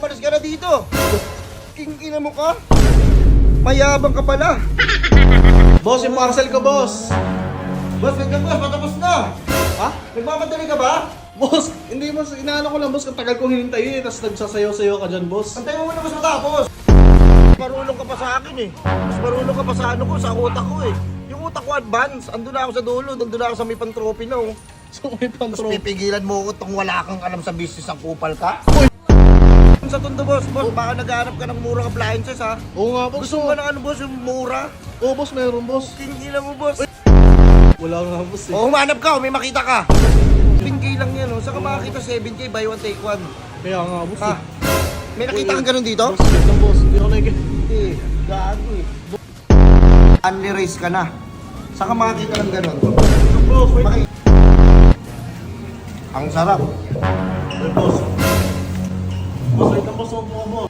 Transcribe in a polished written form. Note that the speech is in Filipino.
umalis ka na dito. King-ina mo ka. Mayabang ka pala. Boss, yung parcel ko, boss. Boss, wait lang boss, patapos na. Ha? Nagmamadali ka ba? Boss, hindi boss. Inaano ko lang, boss. Ang tagal kong hinintay eh. Tapos nagsasayaw-sayaw ka dyan, boss. Antay mo muna mas matapos. Marunong ka pa sa akin eh. Mas marunong ka pa sa ano ko, sa utak ko eh. Yung utak ko advance, andun na ako sa dulo, andun na ako sa may pantrophy na oh. So, may Tapos pantro. pipigilan mo ko tong wala kang alam sa business ang kupal ka. Uy! Sa tondo boss, baka naghahanap ka ng murang appliances ha. Oo nga, boss. Gusto mo ba ng ano boss, yung mura? Oo, boss. Meron, boss. King-ina mo boss. Wala nga, boss eh. O humanap ka, may makita ka. 10K lang yan oh. Saan ka makakita 7K, buy one take one. Kaya nga, boss Ha? eh. May nakita kang ganun dito? Boss, wait lang, boss. Hindi ako nakikita. Hindi, gago eh. Unli race ka na. Saan ka makakita ng ganun? Boss, wait. Maki- Ang sarap. Wait, boss. Boss, wait lang, boss. Huwag mo, boss.